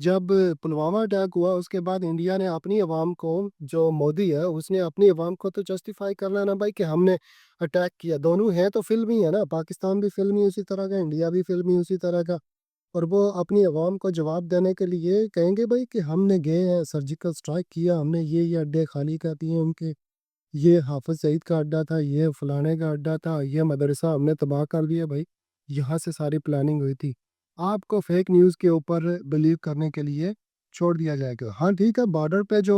جب پلوامہ اٹیک ہوا اس کے بعد انڈیا نے اپنی عوام کو، جو مودی ہے اس نے اپنی عوام کو تو جسٹیفائی کرنا نا بھائی کہ ہم نے اٹیک کیا، دونوں ہیں تو فلمی ہے نا، پاکستان بھی فلمی اسی طرح کا، انڈیا بھی فلمی اسی طرح کا، اور وہ اپنی عوام کو جواب دینے کے لیے کہیں گے بھائی کہ ہم نے گئے ہیں سرجیکل سٹرائک کیا، ہم نے یہ اڈے خالی کر دیے ان کے، یہ حافظ سعید کا اڈا تھا، یہ فلانے کا اڈا تھا، یہ مدرسہ ہم نے تباہ کر دیا، بھائی یہاں سے ساری پلاننگ ہوئی تھی۔ آپ کو فیک نیوز کے اوپر بلیو کرنے کے لیے چھوڑ دیا جائے گا۔ ہاں ٹھیک ہے، بارڈر پہ جو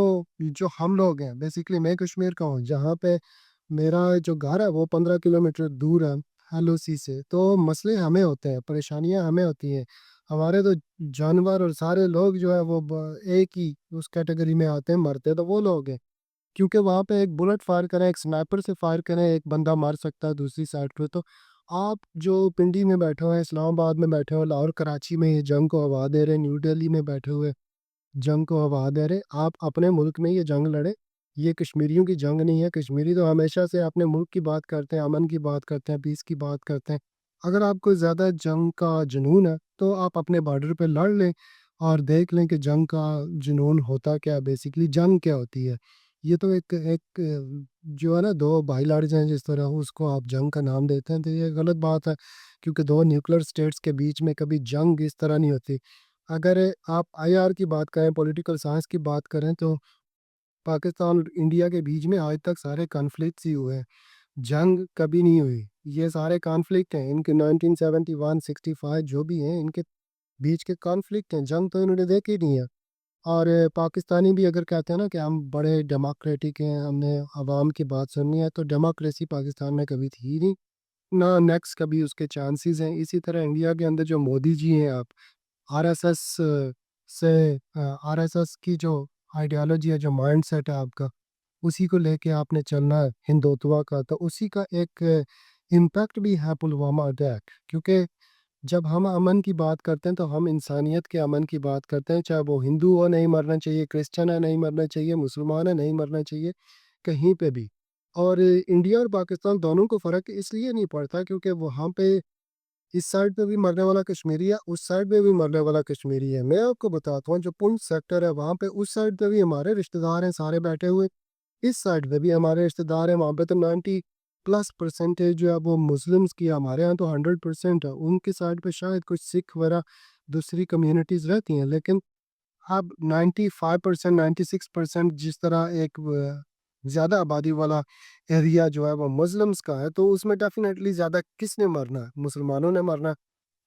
جو ہم لوگ ہیں، بیسیکلی میں کشمیر کا ہوں، جہاں پہ میرا جو گھر ہے وہ 15 کلومیٹر دور ہے ایل او سی سے، تو مسئلے ہمیں ہوتے ہیں، پریشانیاں ہمیں ہوتی ہیں، ہمارے تو جانور اور سارے لوگ جو ہے وہ ایک ہی اس کیٹیگری میں آتے ہیں، مرتے تو وہ لوگ ہیں، کیونکہ وہاں پہ ایک بلٹ فائر کریں، ایک سنائپر سے فائر کریں، ایک بندہ مار سکتا ہے دوسری سائڈ پہ۔ تو آپ جو پنڈی میں بیٹھے ہوئے ہیں، اسلام آباد میں بیٹھے ہوئے، لاہور کراچی میں یہ جنگ کو ہوا دے رہے، نیو دہلی میں بیٹھے ہوئے جنگ کو ہوا دے رہے، آپ اپنے ملک میں یہ جنگ لڑے، یہ کشمیریوں کی جنگ نہیں ہے۔ کشمیری تو ہمیشہ سے اپنے ملک کی بات کرتے ہیں، امن کی بات کرتے ہیں، پیس کی بات کرتے ہیں۔ اگر آپ کو زیادہ جنگ کا جنون ہے تو آپ اپنے بارڈر پہ لڑ لیں اور دیکھ لیں کہ جنگ کا جنون ہوتا کیا، بیسیکلی جنگ کیا ہوتی ہے۔ یہ تو ایک جو ہے نا، دو بھائی لڑ جائیں جس طرح، اس کو آپ جنگ کا نام دیتے ہیں، تو یہ غلط بات ہے، کیونکہ دو نیوکلیر سٹیٹس کے بیچ میں کبھی جنگ اس طرح نہیں ہوتی۔ اگر آپ آئی آر کی بات کریں، پولیٹیکل سائنس کی بات کریں، تو پاکستان اور انڈیا کے بیچ میں آج تک سارے کانفلکٹس ہی ہوئے ہیں، جنگ کبھی نہیں ہوئی۔ یہ سارے کانفلکٹ ہیں ان کے 1971 65 جو بھی ہیں، ان کے بیچ کے کانفلکٹ ہیں، جنگ تو انہوں نے دیکھی نہیں ہے۔ اور پاکستانی بھی اگر کہتے ہیں نا کہ ہم بڑے ڈیموکریٹک ہیں، ہم نے عوام کی بات سننی ہے، تو ڈیموکریسی پاکستان میں کبھی تھی ہی نہیں، نہ نیکسٹ کبھی اس کے چانسز ہیں۔ اسی طرح انڈیا کے اندر جو مودی جی ہیں، آپ آر ایس ایس سے آر ایس ایس کی جو آئیڈیالوجی ہے، جو مائنڈ سیٹ ہے آپ کا، اسی کو لے کے آپ نے چلنا ہے ہندوتوا کا، تو اسی کا ایک امپیکٹ بھی ہے پلوامہ اٹیک، کیونکہ جب ہم امن کی بات کرتے ہیں تو ہم انسانیت کے امن کی بات کرتے ہیں، چاہے وہ ہندو ہو نہیں مرنا چاہیے، کرسچن ہے نہیں مرنا چاہیے، مسلمان ہے نہیں مرنا چاہیے، کہیں پہ بھی۔ اور انڈیا اور پاکستان دونوں کو فرق اس لیے نہیں پڑتا کیونکہ وہاں پہ اس سائڈ پہ بھی مرنے والا کشمیری ہے، اس سائڈ پہ بھی مرنے والا کشمیری ہے۔ میں آپ کو بتاتا ہوں، جو پنچ سیکٹر ہے وہاں پہ اس سائڈ پہ بھی ہمارے رشتہ دار ہیں سارے بیٹھے ہوئے، اس سائڈ پہ بھی ہمارے رشتہ دار ہیں، وہاں پہ تو 90+ پرسنٹیج جو ہے وہ مسلمس کی ہے، ہمارے یہاں تو 100% ہے، ان کی سائڈ پہ شاید کچھ سکھ وغیرہ دوسری کمیونٹیز رہتی ہیں، لیکن اب 95% 96% جس طرح ایک زیادہ آبادی والا ایریا جو ہے وہ مسلمس کا ہے، تو اس میں ڈیفینیٹلی زیادہ کس نے مرنا ہے؟ مسلمانوں نے مرنا ہے۔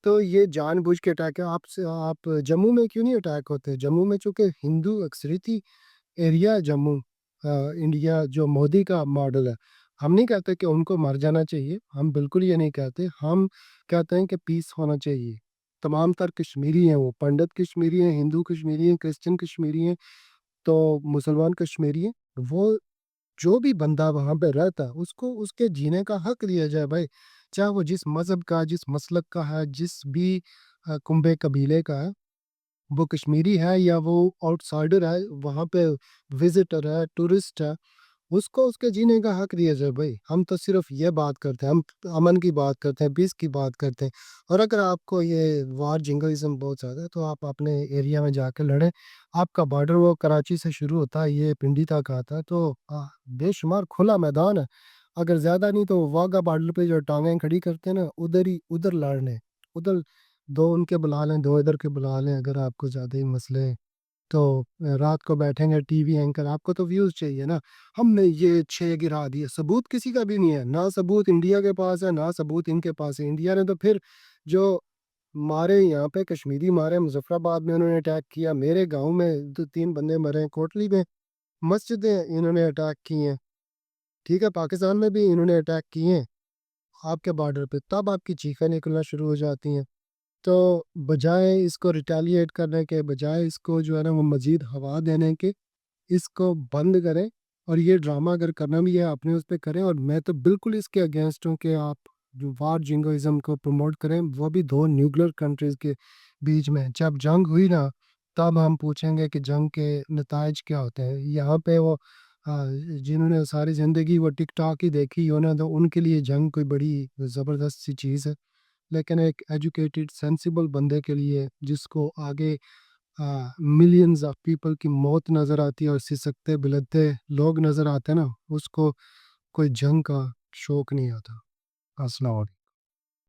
تو یہ جان بوجھ کے اٹیک ہے۔ آپ جموں میں کیوں نہیں اٹیک ہوتے؟ جموں میں چونکہ ہندو اکثریتی ایریا ہے جموں، انڈیا جو مودی کا ماڈل ہے، ہم نہیں کہتے کہ ان کو مر جانا چاہیے، ہم بالکل یہ نہیں کہتے، ہم کہتے ہیں کہ پیس ہونا چاہیے۔ تمام تر کشمیری ہیں، وہ پنڈت کشمیری ہیں، ہندو کشمیری ہیں، کرسچن کشمیری ہیں، تو مسلمان کشمیری ہیں، وہ جو بھی بندہ وہاں پہ رہتا ہے اس کو اس کے جینے کا حق دیا جائے بھائی، چاہے وہ جس مذہب کا، جس مسلک کا ہے، جس بھی کنبے قبیلے کا ہے، وہ کشمیری ہے یا وہ آؤٹ سائڈر ہے، وہاں پہ وزٹر ہے، ٹورسٹ ہے، اس کو اس کے جینے کا حق دیا جائے بھائی۔ ہم تو صرف یہ بات کرتے ہیں، ہم امن کی بات کرتے ہیں، پیس کی بات کرتے ہیں۔ اور اگر آپ کو یہ وار جنگلزم بہت زیادہ ہے تو آپ اپنے ایریا میں جا کے لڑیں، آپ کا بارڈر وہ کراچی سے شروع ہوتا ہے، یہ پنڈی تک آتا ہے، تو بے شمار کھلا میدان ہے، اگر زیادہ نہیں تو واگا بارڈر پہ جو ٹانگیں کھڑی کرتے ہیں نا، ادھر لڑنے، ادھر دو ان کے بلا لیں، دو ادھر کے بلا لیں، اگر آپ کو زیادہ ہی مسئلے ہیں۔ تو رات کو بیٹھیں گے ٹی وی اینکر، آپ کو تو ویوز چاہیے نا، ہم نے یہ 6 گرا دیے، ثبوت کسی کا بھی نہیں ہے، نہ ثبوت انڈیا کے پاس ہے، نہ ثبوت ان کے پاس ہے۔ انڈیا نے تو پھر جو مارے یہاں پہ کشمیری مارے، مظفر آباد میں انہوں نے اٹیک کیا، میرے گاؤں میں 2 3 بندے مرے ہیں، کوٹلی میں مسجدیں انہوں نے اٹیک کی ہیں، ٹھیک ہے، پاکستان میں بھی انہوں نے اٹیک کیے ہیں آپ کے بارڈر پہ، تب آپ کی چیخیں نکلنا شروع ہو جاتی ہیں۔ تو بجائے اس کو ریٹیلیٹ کرنے کے، بجائے اس کو جو ہے نا وہ مزید ہوا دینے کے، اس کو بند کریں، اور یہ ڈرامہ اگر کرنا بھی ہے اپنے اس پہ کریں، اور میں تو بالکل اس کے اگینسٹ ہوں کہ آپ جو وار جنگوازم کو پروموٹ کریں، وہ بھی دو نیوکلیر کنٹریز کے بیچ میں۔ جب جنگ ہوئی نا تب ہم پوچھیں گے کہ جنگ کے نتائج کیا ہوتے ہیں۔ یہاں پہ وہ جنہوں نے ساری زندگی وہ ٹک ٹاک ہی دیکھی انہوں نے، تو ان کے لیے جنگ کوئی بڑی زبردست سی چیز ہے، لیکن ایک ایجوکیٹڈ سینسیبل بندے کے لیے جس کو آگے ملینز آف پیپل کی موت نظر آتی ہے اور سسکتے بلدتے لوگ نظر آتے ہیں نا، اس کو کوئی جنگ کا شوق نہیں آتا۔ السلام علیکم۔